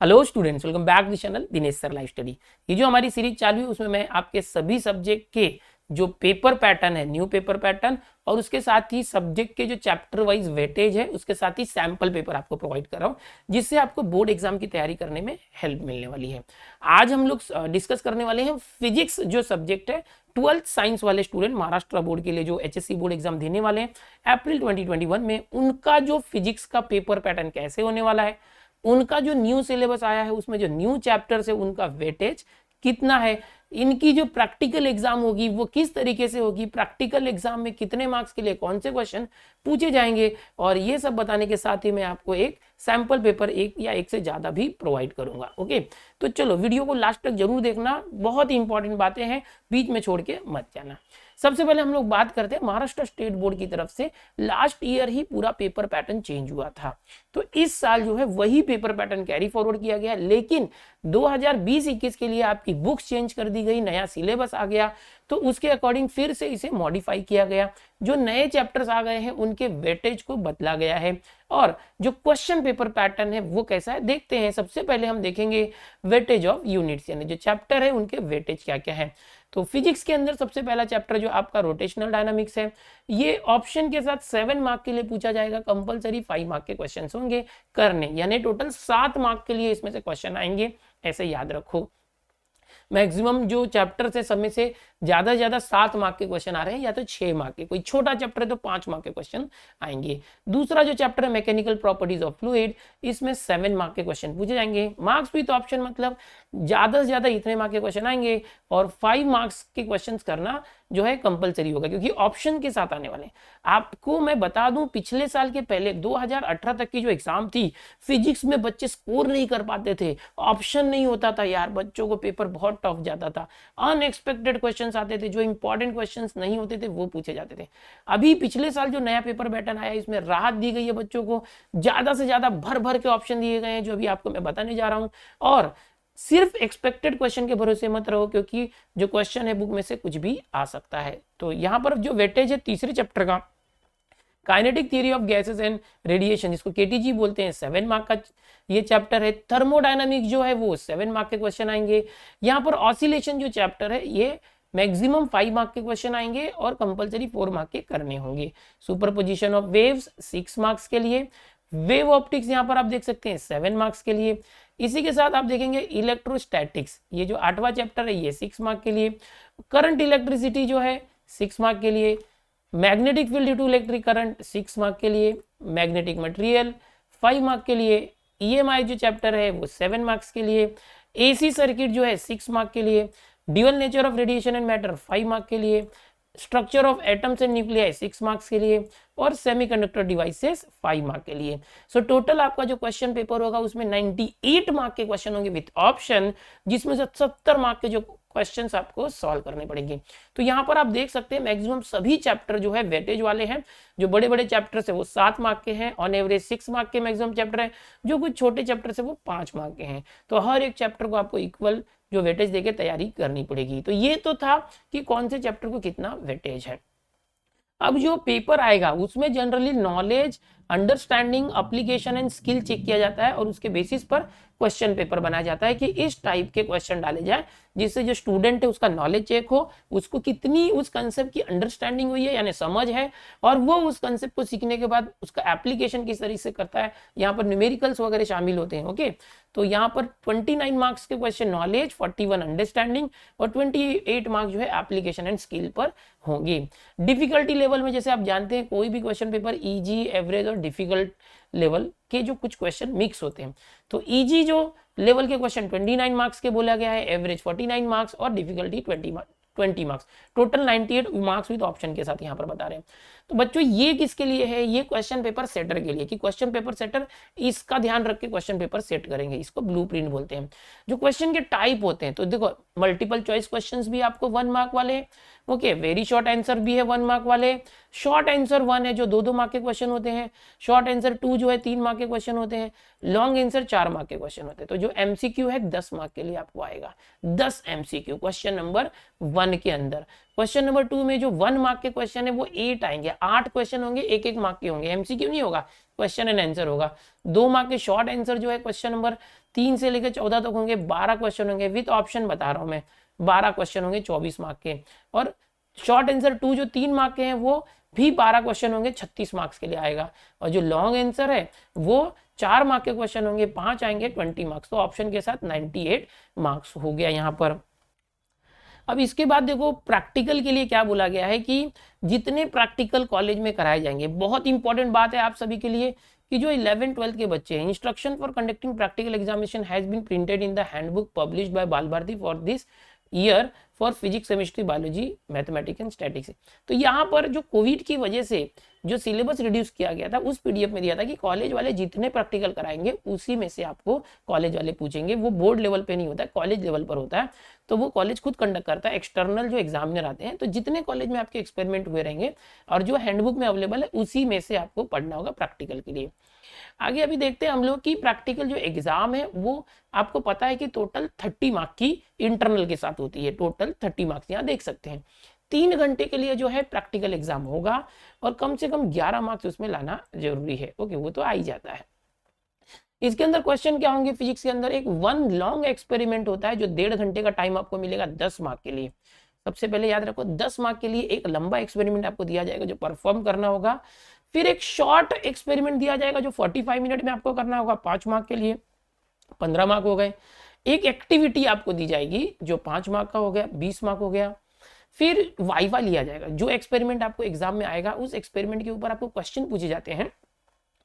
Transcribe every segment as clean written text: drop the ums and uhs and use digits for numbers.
Hello students, welcome back to the channel Dinesh sir live study. ये जो हमारी series चालू है उसमें मैं आपके सभी सब्जेक्ट के जो पेपर पैटर्न है, न्यू पेपर पैटर्न और उसके साथ ही सब्जेक्ट के जो चैप्टर वाइज वेटेज है उसके साथ ही सैंपल पेपर आपको प्रोवाइड कर रहा हूँ, जिससे आपको बोर्ड एग्जाम की तैयारी करने में हेल्प मिलने वाली है। आज हम लोग डिस्कस करने वाले हैं फिजिक्स जो सब्जेक्ट है, 12th साइंस वाले स्टूडेंट महाराष्ट्र बोर्ड के लिए जो एचएससी बोर्ड एग्जाम देने वाले हैं अप्रैल 2021 में, उनका जो फिजिक्स का पेपर पैटर्न कैसे होने वाला है, उनका जो न्यू सिलेबस आया है उसमें जो न्यू चैप्टर्स है उनका वेटेज कितना है, इनकी जो प्रैक्टिकल एग्जाम होगी वो किस तरीके से होगी, प्रैक्टिकल एग्जाम में कितने मार्क्स के लिए कौन से क्वेश्चन पूछे जाएंगे, और ये सब बताने के साथ ही मैं आपको एक सैंपल पेपर एक या एक से ज्यादा भी प्रोवाइड करूंगा। ओके, तो चलो वीडियो को लास्ट तक जरूर देखना, बहुत ही इंपॉर्टेंट बातें हैं, बीच में छोड़ के मत जाना। सबसे पहले हम लोग बात करते हैं महाराष्ट्र स्टेट बोर्ड की तरफ से लास्ट ईयर ही पूरा पेपर पैटर्न चेंज हुआ था, तो इस साल जो है वही पेपर पैटर्न कैरी फॉरवर्ड किया गया, लेकिन 2020-21 के लिए आपकी बुक्स चेंज कर दी गई, नया सिलेबस आ गया, तो उसके अकॉर्डिंग फिर से इसे मॉडिफाई किया गया। जो नए चैप्टर्स आ गए हैं उनके वेटेज को बदला गया है, और जो क्वेश्चन पेपर पैटर्न है वो कैसा है देखते हैं। सबसे पहले हम देखेंगे वेटेज ऑफ यूनिट्स, यानी जो चैप्टर है उनके वेटेज क्या क्या है। तो फिजिक्स के अंदर सबसे पहला चैप्टर जो आपका रोटेशनल डायनामिक्स है, ये ऑप्शन के साथ 7 मार्क के लिए पूछा जाएगा, कंपलसरी 5 मार्क के क्वेश्चन होंगे करने, यानी टोटल 7 मार्क के लिए इसमें से क्वेश्चन आएंगे, ऐसे याद रखो। मैक्सिमम जो चैप्टर है सब में से ज्यादा 7 मार्क के क्वेश्चन आ रहे हैं, या तो 6 मार्क के, कोई छोटा चैप्टर है तो 5 मार्क के क्वेश्चन आएंगे। दूसरा जो चैप्टर है मैकेनिकल प्रॉपर्टीज ऑफ फ्लूइड, इसमें 7 मार्क के क्वेश्चन पूछे जाएंगे, मार्क्स विद ऑप्शन, मतलब ज्यादा से ज्यादा इतने मार्क के क्वेश्चन आएंगे, और 5 मार्क्स के क्वेश्चन करना जो है कंपलसरी होगा, क्योंकि ऑप्शन के साथ आने वाले। आपको मैं बता दूं, पिछले साल के पहले 2018 तक की जो एग्जाम थी, फिजिक्स में बच्चे स्कोर नहीं कर पाते थे, ऑप्शन नहीं होता था यार, बच्चों को पेपर बहुत टफ जाता था, अनएक्सपेक्टेड क्वेश्चंस आते थे, जो इंपॉर्टेंट क्वेश्चंस नहीं होते थे वो पूछे जाते थे। अभी पिछले साल जो नया पेपर पैटर्न आया, इसमें राहत दी गई है बच्चों को, ज्यादा से ज्यादा भर के ऑप्शन दिए गए हैं, जो अभी आपको मैं बताने जा रहा हूं। और सिर्फ एक्सपेक्टेड क्वेश्चन के भरोसे मत रहो, क्योंकि जो क्वेश्चन है बुक में से कुछ भी आ सकता है। तो यहां पर जो वेटेज है तीसरे चैप्टर का, kinetic theory of gases and radiation, जिसको केटीजी बोलते हैं, 7 मार्क का ये चैप्टर है। थर्मोडायनामिक्स जो है वो 7 मार्क के क्वेश्चन आएंगे। यहाँ पर ऑसिलेशन जो चैप्टर है ये मैक्सिमम 5 मार्क के क्वेश्चन आएंगे और कंपलसरी 4 मार्क के करने होंगे। सुपरपोजिशन ऑफ वेव्स 6 मार्क्स के लिए। वेव ऑप्टिक्स यहाँ पर आप देख सकते हैं 7 मार्क्स के लिए। इसी के साथ आप देखेंगे इलेक्ट्रोस्टैटिक्स, ये जो 8वां चैप्टर है ये 6 मार्क के लिए। करंट इलेक्ट्रिसिटी जो है 6 मार्क के लिए। Magnetic field due to electric current 6 mark के लिए। मैग्नेटिक मटेरियल 5 मार्क के लिए। ईएमआई जो चैप्टर है वो 7 मार्क्स के लिए। एसी सर्किट जो है 6 मार्क के लिए। Dual nature of radiation and matter 5 mark के लिए। Structure of atoms and nuclei 6 marks के लिए, और सेमीकंडक्टर डिवाइसेस 5 मार्क के लिए। सो टोटल आपका जो क्वेश्चन पेपर होगा उसमें 98 मार्क के क्वेश्चन होंगे विद ऑप्शन, जिसमें से 70 मार्क के जो क्वेश्चंस आपको सॉल्व करने पड़ेंगे। तो यहाँ पर आप देख सकते हैं मैक्सिमम सभी चैप्टर जो है वेटेज वाले हैं। जो बड़े बड़े चैप्टर्स है वो 7 मार्क के हैं, ऑन एवरेज 6 मार्क के मैक्सिमम चैप्टर है। जो कुछ छोटे चैप्टर्स है वो 5 मार्क के हैं। तो हर एक चैप्टर को आपको इक्वल जो वेटेज देके तैयारी करनी पड़ेगी। तो ये तो था कि कौन से चैप्टर को कितना वेटेज है। अब जो पेपर आएगा उसमें generally knowledge, understanding, application and skill check किया जाता है, और उसके बेसिस पर क्वेश्चन पेपर बनाया जाता है कि इस टाइप के क्वेश्चन डाले जाए, जिससे जो स्टूडेंट है उसका नॉलेज चेक हो, उसको कितनी उस कंसेप्ट की अंडरस्टैंडिंग हुई है यानी समझ है, और वो उस कंसेप्ट को सीखने के बाद उसका एप्लीकेशन किस तरीके से करता है। यहाँ पर न्यूमेरिकल्स वगैरह शामिल होते हैं। ओके, तो यहाँ पर 29 मार्क्स के क्वेश्चन नॉलेज, 41 अंडरस्टैंडिंग, और 28 मार्क्स जो है एप्लीकेशन एंड स्किल पर होंगे। डिफिकल्टी लेवल में जैसे आप जानते हैं कोई भी क्वेश्चन पेपर इजी, एवरेज और डिफिकल्ट लेवल के जो कुछ क्वेश्चन मिक्स होते हैं। तो इजी जो लेवल के क्वेश्चन 29 मार्क्स के बोला गया है, एवरेज 49 मार्क्स और difficulty 20 marks, total 98 marks with option के साथ यहाँ पर बता रहे हैं। तो बच्चों ये किसके लिए है, ये क्वेश्चन पेपर सेटर के लिए, कि क्वेश्चन पेपर सेटर इसका ध्यान रख के क्वेश्चन पेपर सेट करेंगे, इसको ब्लूप्रिंट बोलते हैं। जो क्वेश्चन के टाइप होते हैं, तो देखो मल्टीपल चॉइस क्वेश्चंस भी आपको 1 मार्क वाले, ओके, वेरी शॉर्ट आंसर भी है 1 मार्क वाले, शॉर्ट आंसर 1 है जो 2-2 मार्क के क्वेश्चन होते हैं, शॉर्ट आंसर 2 जो है 3 मार्क के क्वेश्चन होते हैं, लॉन्ग आंसर 4 मार्क के क्वेश्चन होते हैं। तो जो एमसीक्यू है 10 मार्क के लिए आपको आएगा, 10 एमसीक्यू क्वेश्चन नंबर 1 के अंदर। क्वेश्चन नंबर 2 में जो 1 मार्क के क्वेश्चन है वो 8 आएंगे, 8 क्वेश्चन होंगे, 1-1 मार्क के होंगे, एमसीक्यू नहीं होगा, क्वेश्चन एंड आंसर होगा। 2 मार्क के शॉर्ट आंसर जो है क्वेश्चन नंबर 3 से लेकर 14 तक होंगे, 12 क्वेश्चन होंगे, विद ऑप्शन बता रहा हूं मैं, 12 क्वेश्चन होंगे 24 मार्क के। और शॉर्ट आंसर 2 जो 3 मार्क के हैं वो भी 12 क्वेश्चन होंगे, 36 मार्क्स के लिए आएगा। और जो लॉन्ग आंसर है वो 4 मार्क के क्वेश्चन होंगे, 5 आएंगे 20 मार्क्स। तो ऑप्शन के साथ 98 मार्क्स हो गया यहाँ पर। अब इसके बाद देखो प्रैक्टिकल के लिए क्या बोला गया है कि जितने प्रैक्टिकल कॉलेज में कराए जाएंगे, बहुत इंपॉर्टेंट बात है आप सभी के लिए कि जो 11th-12th के बच्चे हैं, instruction for conducting practical examination has been printed in the handbook published by Bal Bharati for this year for physics, chemistry, biology, mathematics and statics. तो यहाँ पर जो कोविड की वजह से जो सिलेबस रिड्यूस किया गया था उस पीडीएफ में दिया था कि कॉलेज वाले जितने प्रैक्टिकल कराएंगे उसी में से आपको कॉलेज वाले पूछेंगे। वो बोर्ड लेवल पे नहीं होता है, कॉलेज लेवल पर होता है। तो वो कॉलेज खुद कंडक्ट करता है, एक्सटर्नल जो एग्जामिनर आते हैं। तो जितने कॉलेज में आपके एक्सपेरिमेंट हुए रहेंगे और जो हैंडबुक में अवेलेबल है उसी में से आपको पढ़ना होगा प्रैक्टिकल के लिए। आगे अभी देखते हैं हम लोग की प्रैक्टिकल जो एग्जाम है वो आपको पता है कि टोटल 30 मार्क की इंटरनल के साथ होती है, टोटल 30 मार्क्स यहाँ देख सकते हैं। 3 घंटे के लिए जो है प्रैक्टिकल एग्जाम होगा और कम से कम 11 मार्क्स उसमें लाना जरूरी है। ओके, वो तो आ ही जाता है। इसके अंदर क्वेश्चन क्या होंगे, फिजिक्स के अंदर एक 1 लॉन्ग एक्सपेरिमेंट होता है जो 1.5 घंटे का टाइम आपको मिलेगा 10 मार्क के लिए। सबसे पहले याद रखो 10 मार्क के लिए एक लंबा एक्सपेरिमेंट आपको दिया जाएगा जो परफॉर्म करना होगा। फिर एक शॉर्ट एक्सपेरिमेंट दिया जाएगा जो 45 मिनट में आपको करना होगा 5 मार्क के लिए, 15 मार्क हो गए। एक एक्टिविटी आपको दी जाएगी जो 5 मार्क का हो गया, 20 मार्क हो गया। फिर वाइवा लिया जाएगा, जो एक्सपेरिमेंट आपको एग्जाम में आएगा उस एक्सपेरिमेंट के ऊपर आपको क्वेश्चन पूछे जाते हैं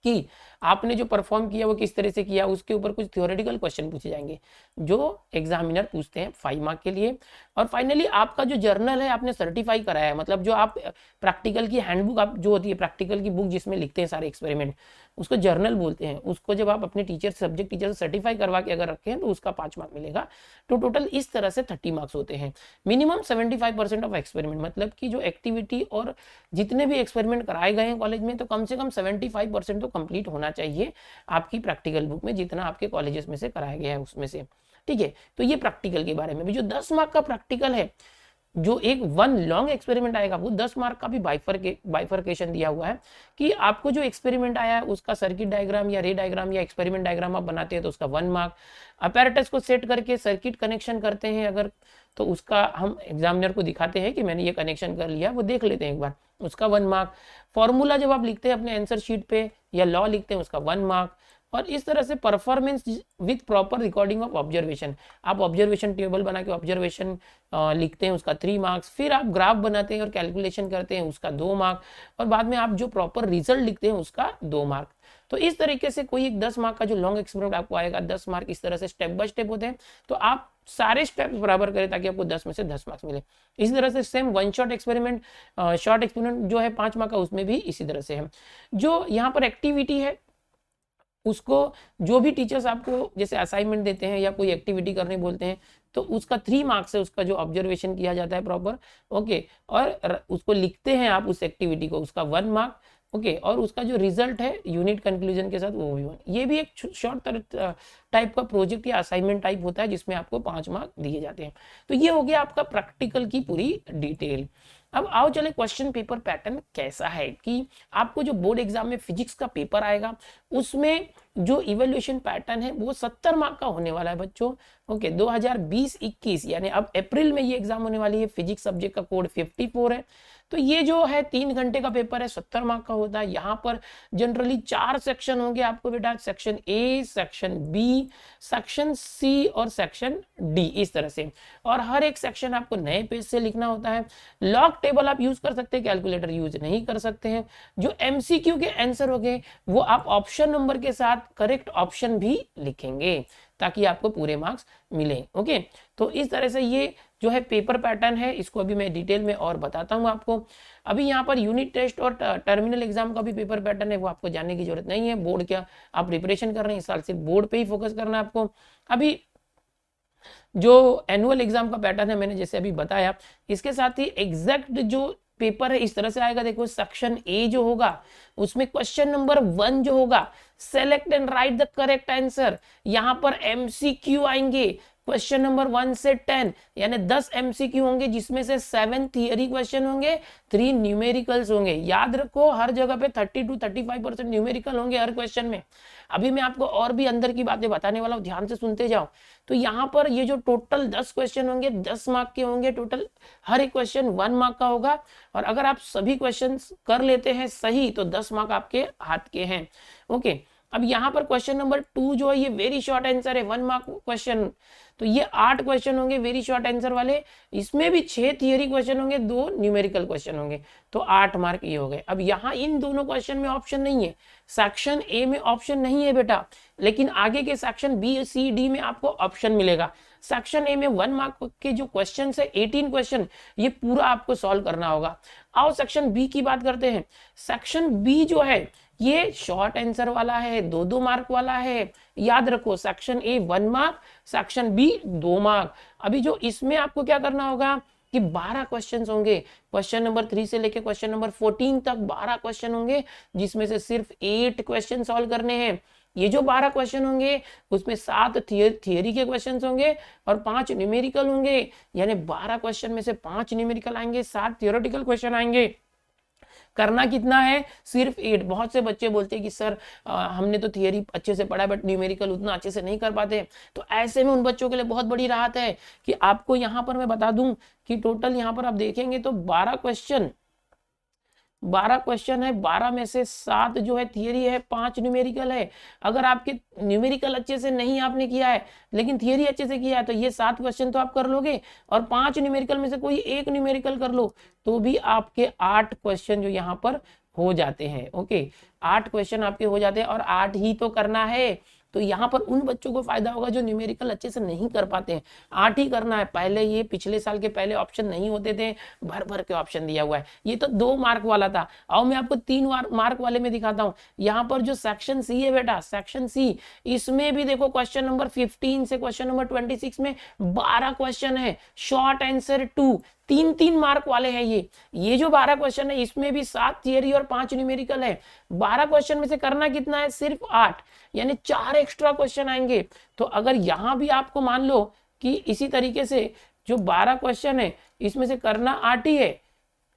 कि आपने जो परफॉर्म किया वो किस तरह से किया, उसके ऊपर कुछ थ्योरेटिकल क्वेश्चन पूछे जाएंगे जो एग्जामिनर पूछते हैं 5 मार्क के लिए। और फाइनली आपका जो जर्नल है आपने सर्टिफाई कराया है, मतलब जो आप प्रैक्टिकल की हैंडबुक आप जो होती है प्रैक्टिकल की बुक जिसमें लिखते हैं सारे एक्सपेरिमेंट, उसको जर्नल बोलते हैं। उसको जब आप अपने टीचर सब्जेक्ट टीचर से सर्टिफाई करवा के अगर रखे हैं तो उसका 5 मार्क मिलेगा। तो टोटल इस तरह से 30 मार्क्स होते हैं। मिनिमम 75% ऑफ एक्सपेरिमेंट, मतलब कि जो एक्टिविटी और जितने भी एक्सपेरिमेंट कराए गए हैं कॉलेज में तो कम से कम 75% तो कंप्लीट होना चाहिए आपकी प्रैक्टिकल बुक में, जितना आपके कॉलेजेस में से कराया गया है उसमें से। ठीक है, तो ये प्रैक्टिकल के बारे में भी। जो 10 मार्क का प्रैक्टिकल है, जो एक 1 लॉन्ग एक्सपेरिमेंट आएगा वो 10 मार्क का भी बाइफरकेशन दिया हुआ है कि आपको जो एक्सपेरिमेंट आया है उसका सर्किट डायग्राम या रे डायग्राम या एक्सपेरिमेंट डायग्राम आप बनाते हैं तो उसका 1 मार्क। अपैरेटस को सेट करके सर्किट कनेक्शन करते हैं अगर, तो उसका हम एग्जामिनर को दिखाते हैं कि मैंने ये कनेक्शन कर लिया, वो देख लेते हैं एक बार, उसका 1 मार्क। फॉर्मूला जब आप लिखते हैं अपने आंसर शीट पे या लॉ लिखते हैं उसका 1 मार्क। और इस तरह से performance with proper recording of observation, आप ऑब्जर्वेशन टेबल बना के ऑब्जर्वेशन लिखते हैं उसका 3 मार्क्स। फिर आप ग्राफ बनाते हैं और कैलकुलेशन करते हैं उसका 2 मार्क। और बाद में आप जो प्रॉपर रिजल्ट लिखते हैं उसका 2 मार्क। तो इस तरीके से कोई एक 10 मार्क का जो लॉन्ग एक्सपेरिमेंट आपको आएगा 10 मार्क, इस तरह से स्टेप बाय स्टेप होते हैं। तो आप सारे स्टेप्स बराबर करें ताकि आपको 10 में से 10 मार्क्स मिले। इसी तरह से same 1 shot experiment, short experiment जो है 5 मार्क का, उसमें भी इसी तरह से है। जो यहाँ पर एक्टिविटी है उसको जो भी टीचर्स आपको जैसे असाइनमेंट देते हैं या कोई एक्टिविटी करने बोलते हैं तो उसका 3 मार्क्स है, उसका जो ऑब्जर्वेशन किया जाता है प्रॉपर। ओके, और उसको लिखते हैं आप उस एक्टिविटी को, उसका 1 मार्क। ओके, और उसका जो रिजल्ट है यूनिट कंक्लूजन के साथ वो भी 1। ये भी एक शॉर्ट टाइप का प्रोजेक्ट या असाइनमेंट टाइप होता है जिसमें आपको 5 मार्क दिए जाते हैं। तो ये हो गया आपका प्रैक्टिकल की पूरी डिटेल। अब आओ चले क्वेश्चन पेपर पैटर्न कैसा है कि आपको जो बोर्ड एग्जाम में फिजिक्स का पेपर आएगा उसमें जो इवैल्यूएशन पैटर्न है वो 70 मार्क का होने वाला है बच्चों। ओके, 2020-21 यानी अब अप्रैल में ये एग्जाम होने वाली है। फिजिक्स सब्जेक्ट का कोड 54 है। तो ये जो है 3 घंटे का पेपर है, 70 मार्क का होता है। यहाँ पर जनरली 4 सेक्शन होंगे आपको बेटा, section A, section B, section C और सेक्शन डी, इस तरह से। और हर एक सेक्शन आपको नए पेज से लिखना होता है। लॉग टेबल आप यूज कर सकते हैं, कैलकुलेटर यूज नहीं कर सकते हैं। जो एमसीक्यू के आंसर हो गए वो आप ऑप्शन नंबर के साथ करेक्ट ऑप्शन भी लिखेंगे ताकि आपको पूरे मार्क्स मिले। ओके, तो इस तरह से ये जो है पेपर पैटर्न है, इसको अभी मैं डिटेल में और बताता हूं आपको। अभी यहाँ पर यूनिट टेस्ट और टर्मिनल एग्जाम का भी पेपर पैटर्न है, वो आपको जानने की जरूरत नहीं है। बोर्ड क्या आप प्रिपरेशन कर रहे हैं, इस साल सिर्फ बोर्ड पे ही फोकस करना है आपको। अभी जो एनुअल एग्जाम का पैटर्न है मैंने जैसे अभी बताया, इसके साथ ही एग्जैक्ट जो पेपर है इस तरह से आएगा। देखो सेक्शन ए जो होगा उसमें क्वेश्चन नंबर 1 जो होगा, select and right the correct answer, यहां पर एमसीक्यू आएंगे क्वेश्चन नंबर 1 से 10, यानी 10 एमसीक्यू होंगे जिसमें से 7 थियरी क्वेश्चन होंगे, 3 न्यूमेरिकल्स होंगे। याद रखो हर जगह पे 30 to 35% न्यूमेरिकल होंगे हर क्वेश्चन में। अभी मैं आपको और भी अंदर की बातें बताने वाला हूं, ध्यान से सुनते जाओ। तो यहाँ पर ये जो टोटल 10 क्वेश्चन होंगे 10 मार्क के होंगे टोटल, हर एक क्वेश्चन 1 मार्क का होगा। और अगर आप सभी क्वेश्चन कर लेते हैं सही तो 10 मार्क आपके हाथ के हैं। ओके, अब यहाँ पर क्वेश्चन नंबर 2 जो है ये वेरी शॉर्ट आंसर है, 1 मार्क क्वेश्चन। तो ये 8 क्वेश्चन होंगे वेरी शॉर्ट आंसर वाले, इसमें भी 6 थियरी क्वेश्चन होंगे, 2 न्यूमेरिकल क्वेश्चन होंगे, तो 8 मार्क ये हो गए। अब यहाँ इन दोनों क्वेश्चन में ऑप्शन नहीं है, सेक्शन ए में ऑप्शन नहीं है बेटा, लेकिन आगे के सेक्शन बी सी डी में आपको ऑप्शन मिलेगा। सेक्शन ए में 1 मार्क के जो क्वेश्चन है 18 क्वेश्चन, ये पूरा आपको सॉल्व करना होगा। आओ सेक्शन बी की बात करते हैं। सेक्शन बी जो है ये शॉर्ट आंसर वाला है, 2-2 मार्क वाला है। याद रखो section A 1 mark, section B 2 mark. अभी जो इसमें आपको क्या करना होगा कि 12 क्वेश्चंस होंगे, क्वेश्चन नंबर 3 से लेके क्वेश्चन नंबर 14 तक 12 क्वेश्चन होंगे, जिसमें से सिर्फ 8 क्वेश्चन सॉल्व करने हैं। ये जो 12 क्वेश्चन होंगे उसमें 7 थियरी के क्वेश्चन होंगे और 5 न्यूमेरिकल होंगे, यानी 12 क्वेश्चन में से 5 न्यूमेरिकल आएंगे, 7 थियोरेटिकल क्वेश्चन आएंगे। करना कितना है, सिर्फ 8। बहुत से बच्चे बोलते हैं कि सर हमने तो थियरी अच्छे से पढ़ा बट न्यूमेरिकल उतना अच्छे से नहीं कर पाते। तो ऐसे में उन बच्चों के लिए बहुत बड़ी राहत है कि आपको यहाँ पर मैं बता दूं कि टोटल यहाँ पर आप देखेंगे तो 12 क्वेश्चन है। 12 में से 7 जो है थियरी है, 5 न्यूमेरिकल है। अगर आपके न्यूमेरिकल अच्छे से नहीं आपने किया है लेकिन थियरी अच्छे से किया है तो ये 7 क्वेश्चन तो आप कर लोगे, और 5 न्यूमेरिकल में से कोई एक न्यूमेरिकल कर लो तो भी आपके 8 क्वेश्चन जो यहाँ पर हो जाते हैं। ओके, 8 क्वेश्चन आपके हो जाते हैं और 8 ही तो करना है। तो यहाँ पर उन बच्चों को फायदा होगा जो न्यूमेरिकल अच्छे से नहीं कर पाते हैं, 8 ही करना है। पहले ये पिछले साल के पहले ऑप्शन नहीं होते थे, भर भर के ऑप्शन दिया हुआ है। ये तो 2 मार्क वाला था, और मैं आपको 3 मार्क वाले में दिखाता हूँ। यहाँ पर जो सेक्शन सी है बेटा, सेक्शन सी, इसमें भी देखो क्वेश्चन नंबर 15 से क्वेश्चन नंबर 26 में 12 क्वेश्चन है, शॉर्ट आंसर 2, 3-3 मार्क वाले हैं। ये जो 12 क्वेश्चन है इसमें भी 7 थियरी और 5 न्यूमेरिकल है। 12 क्वेश्चन में से करना कितना है, सिर्फ 8, यानी 4 एक्स्ट्रा क्वेश्चन आएंगे। तो अगर यहां भी आपको मान लो कि इसी तरीके से जो 12 क्वेश्चन है इसमें से करना 8 ही है,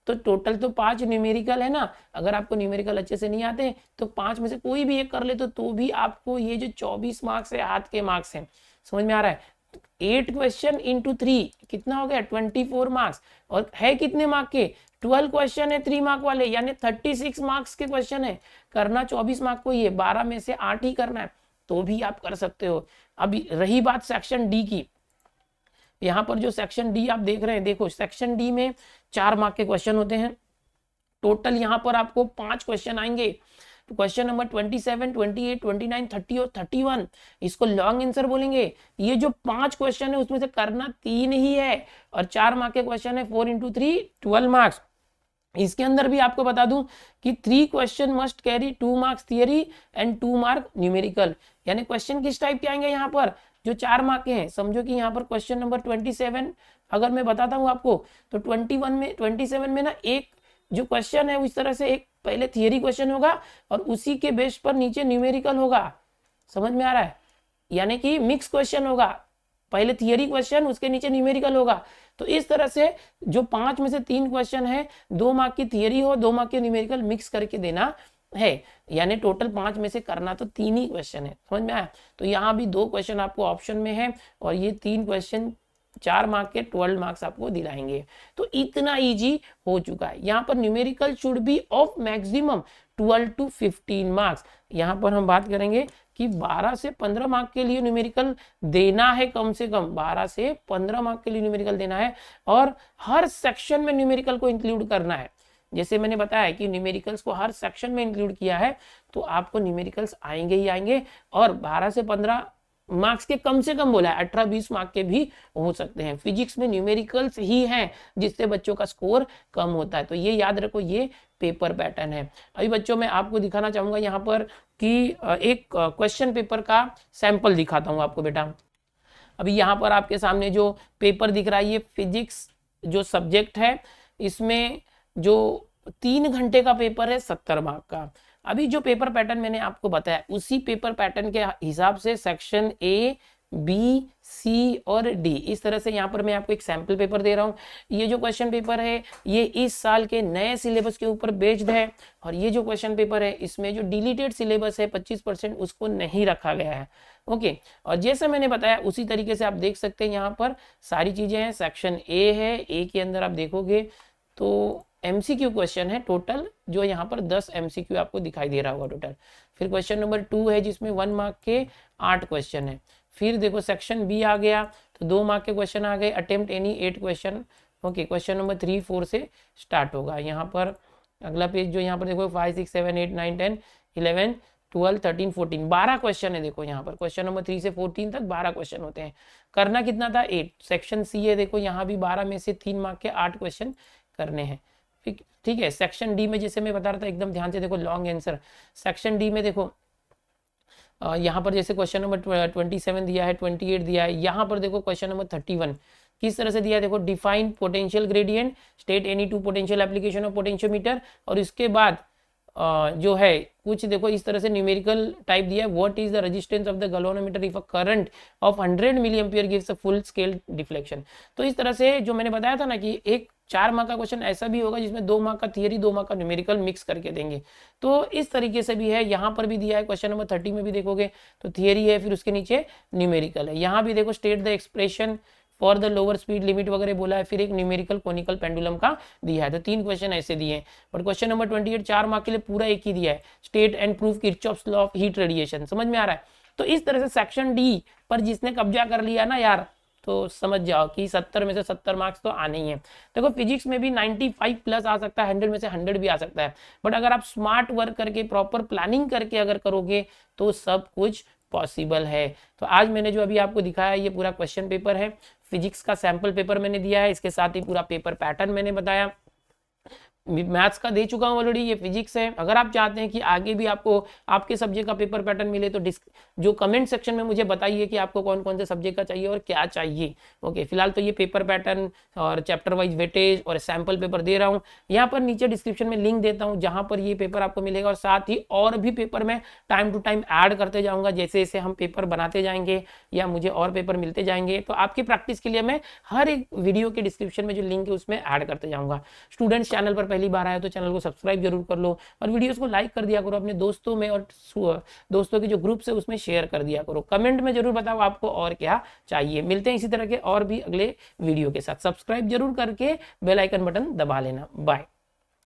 तो टोटल तो 5 न्यूमेरिकल है ना। अगर आपको न्यूमेरिकल अच्छे से नहीं आते तो 5 में से कोई भी एक कर ले तो भी आपको ये जो 24 मार्क्स है हाथ के मार्क्स हैं। समझ में आ रहा है? 8 क्वेश्चन इंटू 3 कितना हो गया, 24 मार्क्स। और है कितने मार्क के, 12 क्वेश्चन है 3 मार्क वाले, यानी 36 मार्क्स के क्वेश्चन है। करना 24 मार्क को, ये 12 में से 8 ही करना है, तो भी आप कर सकते हो। अभी रही बात सेक्शन डी की, यहाँ पर जो सेक्शन डी आप देख रहे हैं, देखो सेक्शन डी में 4 मार्क के क्वेश्चन होते हैं। टोटल यहाँ पर आपको 5 क्वेश्चन आएंगे। तो क्वेश्चन नंबर 27, 28, 29, 30 और 31, इसको लॉन्ग आंसर बोलेंगे। ये जो 5 क्वेश्चन है उसमें से करना 3 ही है, और 4 मार्क के क्वेश्चन है, 4 इंटू 3 12 मार्क्स। इसके अंदर भी आपको बता दूं कि 3 question must carry 2 marks theory and 2 mark numerical. यानी क्वेश्चन किस टाइप के आएंगे यहाँ पर, जो 4 मार्क के हैं। समझो कि यहाँ पर क्वेश्चन नंबर 27 अगर मैं बताता हूँ आपको, तो 27 में ना एक जो क्वेश्चन है उस तरह से एक पहले थियरी क्वेश्चन होगा और उसी के बेस पर नीचे न्यूमेरिकल होगा। समझ में आ रहा है? यानी कि मिक्स क्वेश्चन होगा, पहले थियरी क्वेश्चन उसके नीचे न्यूमेरिकल होगा। तो इस तरह से जो 5 में से 3 क्वेश्चन है, 2 मार्क की थियरी हो, 2 मार्क के न्यूमेरिकल मिक्स करके देना है। यानी टोटल 5 में से करना तो 3 ही क्वेश्चन है। समझ में आया? तो यहाँ भी 2 क्वेश्चन आपको ऑप्शन में है, और ये 3 क्वेश्चन 4 मार्क के 12 मार्क्स आपको दिलाएंगे। तो इतना इजी हो चुका है। यहाँ पर numerical should be of maximum 12 to 15 marks. यहाँ पर हम बात करेंगे कि 12 से 15 मार्क के लिए न्यूमेरिकल देना है, कम से कम 12 से 15 मार्क के लिए न्यूमेरिकल देना है, और हर सेक्शन में न्यूमेरिकल को इंक्लूड करना है। जैसे मैंने बताया कि न्यूमेरिकल्स को हर सेक्शन में इंक्लूड किया है, तो आपको न्यूमेरिकल्स आएंगे ही आएंगे। और 12 से 15 मार्क्स के कम से कम बोला है, 18-20 मार्क के भी हो सकते हैं। फिजिक्स में न्यूमेरिकल्स ही हैं जिससे बच्चों का स्कोर कम होता है। तो ये याद रखो, ये पेपर पैटर्न है। अभी बच्चों मैं आपको दिखाना चाहूंगा यहाँ पर कि एक क्वेश्चन पेपर का सैंपल दिखाता हूँ आपको बेटा। अभी यहाँ पर आपके सामने जो पेपर दिख रहा है ये फिजिक्स जो सब्जेक्ट है, इसमें जो 3 घंटे का पेपर है 70 मार्क का। अभी जो पेपर पैटर्न मैंने आपको बताया उसी पेपर पैटर्न के हिसाब से सेक्शन ए, बी, सी और डी, इस तरह से यहाँ पर मैं आपको एक सैंपल पेपर दे रहा हूँ। ये जो क्वेश्चन पेपर है ये इस साल के नए सिलेबस के ऊपर बेस्ड है, और ये जो क्वेश्चन पेपर है इसमें जो डिलीटेड सिलेबस है 25% उसको नहीं रखा गया है। ओके, और जैसे मैंने बताया उसी तरीके से आप देख सकते हैं यहाँ पर सारी चीजें हैं। सेक्शन ए है, ए के अंदर आप देखोगे तो MCQ क्वेश्चन है टोटल, जो यहाँ पर 10 MCQ आपको दिखाई दे रहा होगा टोटल। फिर क्वेश्चन नंबर 2 है जिसमें 1 मार्क के 8 क्वेश्चन है। फिर देखो सेक्शन बी आ गया तो 2 मार्क के क्वेश्चन आ गए, attempt any 8 question. Okay, question number 3, 4 से स्टार्ट होगा। यहाँ पर अगला पेज जो यहाँ पर देखो 5, 6, 7, 8, 9, 10, 11, 12, 13, 14, 12 क्वेश्चन है। देखो यहाँ पर क्वेश्चन नंबर 3 से 14 तक 12 क्वेश्चन होते हैं। करना कितना था 8। सेक्शन सी है, देखो यहाँ भी 12 में से 3 मार्क के 8 क्वेश्चन करने हैं। ठीक है, सेक्शन डी में जैसे मैं बता रहा था एकदम ध्यान से देखो, लॉन्ग आंसर। सेक्शन डी में देखो यहाँ पर जैसे क्वेश्चन नंबर 27 दिया है, 28 दिया है। यहाँ पर देखो क्वेश्चन नंबर 31 किस तरह से दिया है, देखो define potential gradient, state any 2 potential application of potentiometer, और इसके बाद जो है कुछ देखो इस तरह से न्यूमेरिकल टाइप दिया है, what is the resistance of the galvanometer if a current of 100 milli ampere gives a full scale deflection. तो इस तरह से जो मैंने बताया था ना कि एक 4 मार्क का क्वेश्चन ऐसा भी होगा जिसमें 2 मार्क का थियरी, 2 मार्क का न्यूमेरिकल मिक्स करके देंगे। तो इस तरीके से भी है, यहाँ पर भी दिया है क्वेश्चन नंबर 30 में भी देखोगे तो थियरी है, फिर उसके नीचे न्यूमेरिकल है। यहाँ भी देखो state the expression for the lower speed limit वगैरह बोला है, फिर एक न्यूमेरिकल कोनिकल पेंडुलम का दिया है। तो 3 क्वेश्चन ऐसे दिए हैं। बट क्वेश्चन नंबर 28 4 मार्क के लिए पूरा एक ही दिया है, state and proof Kirchhoff's law of heat radiation. समझ में आ रहा है? तो इस तरह से सेक्शन डी पर जिसने कब्जा कर लिया ना यार, तो समझ जाओ कि 70 में से 70 मार्क्स तो आने ही है। देखो फिजिक्स में भी 95 प्लस आ सकता है, 100 में से 100 भी आ सकता है। बट अगर आप स्मार्ट वर्क करके प्रॉपर प्लानिंग करके अगर करोगे तो सब कुछ पॉसिबल है। तो आज मैंने जो अभी आपको दिखाया ये पूरा क्वेश्चन पेपर है, फिजिक्स का सैंपल पेपर मैंने दिया है, इसके साथ ही पूरा पेपर पैटर्न मैंने बताया। मैथ्स का दे चुका हूँ ऑलरेडी, ये फिजिक्स है। अगर आप चाहते हैं कि आगे भी आपको आपके सब्जेक्ट का पेपर पैटर्न मिले तो जो कमेंट सेक्शन में मुझे बताइए कि आपको कौन कौन से सब्जेक्ट का चाहिए और क्या चाहिए। ओके, फिलहाल तो ये पेपर पैटर्न और चैप्टर वाइज वेटेज और सैंपल पेपर दे रहा हूँ। यहाँ पर नीचे डिस्क्रिप्शन में लिंक देता हूँ जहाँ पर ये पेपर आपको मिलेगा, और साथ ही और भी पेपर मैं टाइम टू टाइम ऐड करते जाऊँगा जैसे जैसे हम पेपर बनाते जाएंगे या मुझे और पेपर मिलते जाएंगे। तो आपकी प्रैक्टिस के लिए मैं हर एक वीडियो के डिस्क्रिप्शन में जो लिंक है उसमें ऐड करते जाऊँगा। स्टूडेंट्स चैनल पर पहली बार आया तो चैनल को सब्सक्राइब जरूर कर लो, और वीडियोस को लाइक कर दिया करो अपने दोस्तों में, और दोस्तों के जो ग्रुप्स है उसमें शेयर कर दिया करो। कमेंट में जरूर बताओ आपको और क्या चाहिए। मिलते हैं इसी तरह के और भी अगले वीडियो के साथ। सब्सक्राइब जरूर करके बेल आइकन बटन दबा लेना। बाय।